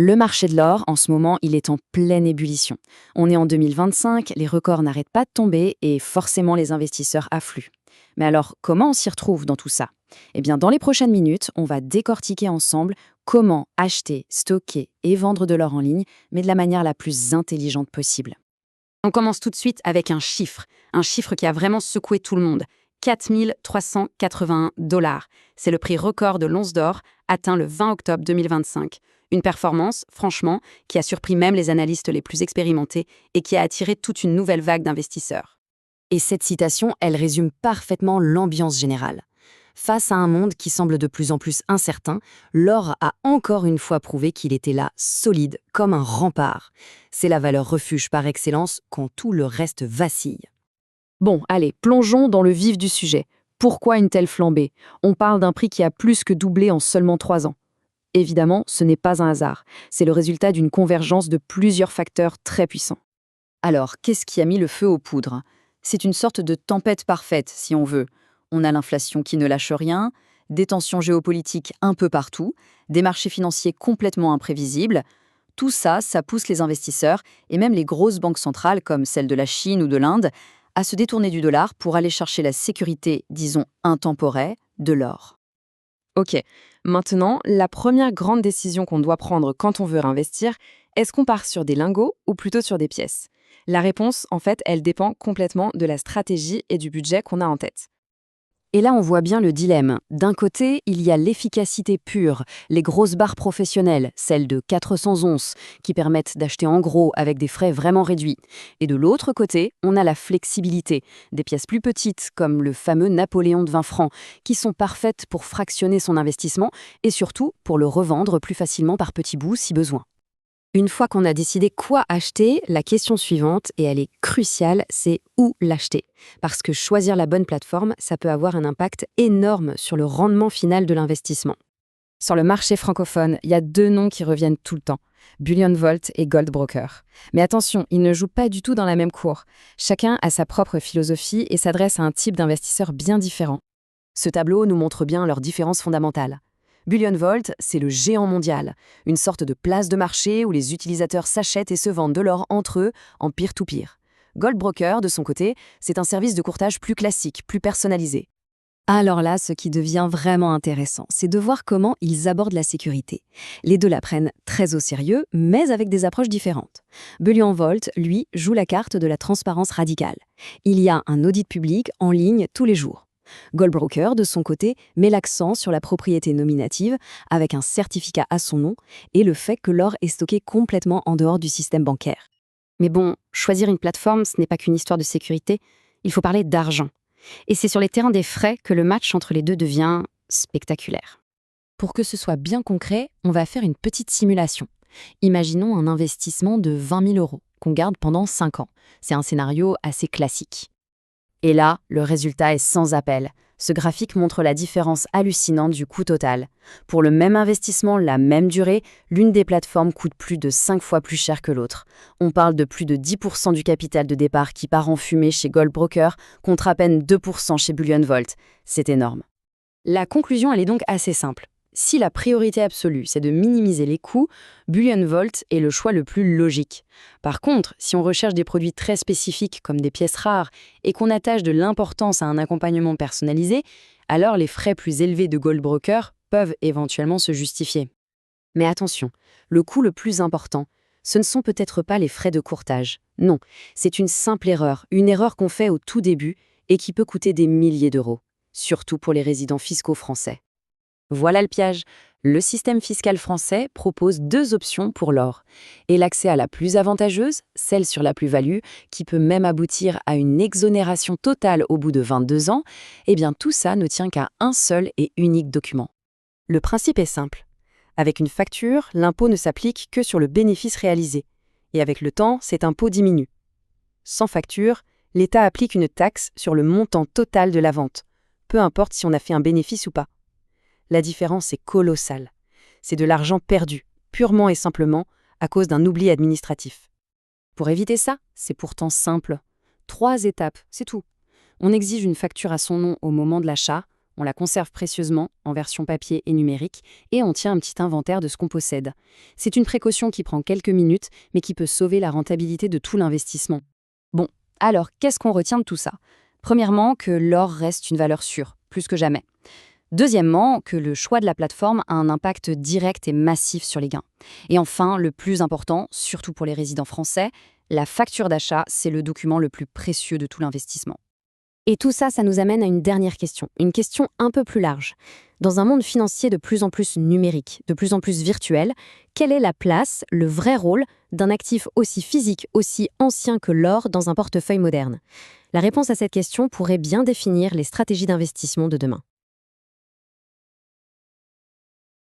Le marché de l'or, en ce moment, il est en pleine ébullition. On est en 2025, les records n'arrêtent pas de tomber et forcément les investisseurs affluent. Mais alors, comment on s'y retrouve dans tout ça? Eh bien, dans les prochaines minutes, on va décortiquer ensemble comment acheter, stocker et vendre de l'or en ligne, mais de la manière la plus intelligente possible. On commence tout de suite avec un chiffre qui a vraiment secoué tout le monde. 4 381 $. C'est le prix record de l'once d'or, atteint le 20 octobre 2025. Une performance, franchement, qui a surpris même les analystes les plus expérimentés et qui a attiré toute une nouvelle vague d'investisseurs. Et cette citation, elle résume parfaitement l'ambiance générale. Face à un monde qui semble de plus en plus incertain, l'or a encore une fois prouvé qu'il était là, solide, comme un rempart. C'est la valeur refuge par excellence quand tout le reste vacille. Bon, allez, plongeons dans le vif du sujet. Pourquoi une telle flambée? On parle d'un prix qui a plus que doublé en seulement 3 ans. Évidemment, ce n'est pas un hasard. C'est le résultat d'une convergence de plusieurs facteurs très puissants. Alors, qu'est-ce qui a mis le feu aux poudres? C'est une sorte de tempête parfaite, si on veut. On a l'inflation qui ne lâche rien, des tensions géopolitiques un peu partout, des marchés financiers complètement imprévisibles. Tout ça, ça pousse les investisseurs, et même les grosses banques centrales, comme celles de la Chine ou de l'Inde, à se détourner du dollar pour aller chercher la sécurité, disons intemporelle, de l'or. Ok, maintenant, la première grande décision qu'on doit prendre quand on veut réinvestir, est-ce qu'on part sur des lingots ou plutôt sur des pièces? La réponse, en fait, elle dépend complètement de la stratégie et du budget qu'on a en tête. Et là, on voit bien le dilemme. D'un côté, il y a l'efficacité pure, les grosses barres professionnelles, celles de 400 onces, qui permettent d'acheter en gros avec des frais vraiment réduits. Et de l'autre côté, on a la flexibilité, des pièces plus petites, comme le fameux Napoléon de 20 francs, qui sont parfaites pour fractionner son investissement et surtout pour le revendre plus facilement par petits bouts si besoin. Une fois qu'on a décidé quoi acheter, la question suivante, et elle est cruciale, c'est où l'acheter. Parce que choisir la bonne plateforme, ça peut avoir un impact énorme sur le rendement final de l'investissement. Sur le marché francophone, il y a 2 noms qui reviennent tout le temps, Bullion Vault et Goldbroker. Mais attention, ils ne jouent pas du tout dans la même cour. Chacun a sa propre philosophie et s'adresse à un type d'investisseur bien différent. Ce tableau nous montre bien leurs différences fondamentales. Bullion Vault, c'est le géant mondial, une sorte de place de marché où les utilisateurs s'achètent et se vendent de l'or entre eux en peer-to-peer. Goldbroker, de son côté, c'est un service de courtage plus classique, plus personnalisé. Alors là, ce qui devient vraiment intéressant, c'est de voir comment ils abordent la sécurité. Les deux la prennent très au sérieux, mais avec des approches différentes. Bullion Vault, lui, joue la carte de la transparence radicale. Il y a un audit public en ligne tous les jours. Goldbroker, de son côté, met l'accent sur la propriété nominative avec un certificat à son nom et le fait que l'or est stocké complètement en dehors du système bancaire. Mais bon, choisir une plateforme, ce n'est pas qu'une histoire de sécurité, il faut parler d'argent. Et c'est sur les terrains des frais que le match entre les deux devient spectaculaire. Pour que ce soit bien concret, on va faire une petite simulation. Imaginons un investissement de 20 000 € qu'on garde pendant 5 ans. C'est un scénario assez classique. Et là, le résultat est sans appel. Ce graphique montre la différence hallucinante du coût total. Pour le même investissement, la même durée, l'une des plateformes coûte plus de 5 fois plus cher que l'autre. On parle de plus de 10% du capital de départ qui part en fumée chez Goldbroker contre à peine 2% chez Bullion Vault. C'est énorme. La conclusion, elle est donc assez simple. Si la priorité absolue, c'est de minimiser les coûts, Bullion Vault est le choix le plus logique. Par contre, si on recherche des produits très spécifiques comme des pièces rares et qu'on attache de l'importance à un accompagnement personnalisé, alors les frais plus élevés de Goldbroker peuvent éventuellement se justifier. Mais attention, le coût le plus important, ce ne sont peut-être pas les frais de courtage. Non, c'est une simple erreur, une erreur qu'on fait au tout début et qui peut coûter des milliers d'euros, surtout pour les résidents fiscaux français. Voilà le piège. Le système fiscal français propose 2 options pour l'or. Et l'accès à la plus avantageuse, celle sur la plus-value, qui peut même aboutir à une exonération totale au bout de 22 ans, eh bien tout ça ne tient qu'à un seul et unique document. Le principe est simple. Avec une facture, l'impôt ne s'applique que sur le bénéfice réalisé. Et avec le temps, cet impôt diminue. Sans facture, l'État applique une taxe sur le montant total de la vente, peu importe si on a fait un bénéfice ou pas. La différence est colossale. C'est de l'argent perdu, purement et simplement, à cause d'un oubli administratif. Pour éviter ça, c'est pourtant simple. 3 étapes, c'est tout. On exige une facture à son nom au moment de l'achat, On la conserve précieusement, en version papier et numérique, et on tient un petit inventaire de ce qu'on possède. C'est une précaution qui prend quelques minutes, mais qui peut sauver la rentabilité de tout l'investissement. Bon, alors qu'est-ce qu'on retient de tout ça? Premièrement, que l'or reste une valeur sûre, plus que jamais. Deuxièmement, que le choix de la plateforme a un impact direct et massif sur les gains. Et enfin, le plus important, surtout pour les résidents français, la facture d'achat, c'est le document le plus précieux de tout l'investissement. Et tout ça, ça nous amène à une dernière question, une question un peu plus large. Dans un monde financier de plus en plus numérique, de plus en plus virtuel, quelle est la place, le vrai rôle d'un actif aussi physique, aussi ancien que l'or dans un portefeuille moderne? La réponse à cette question pourrait bien définir les stratégies d'investissement de demain.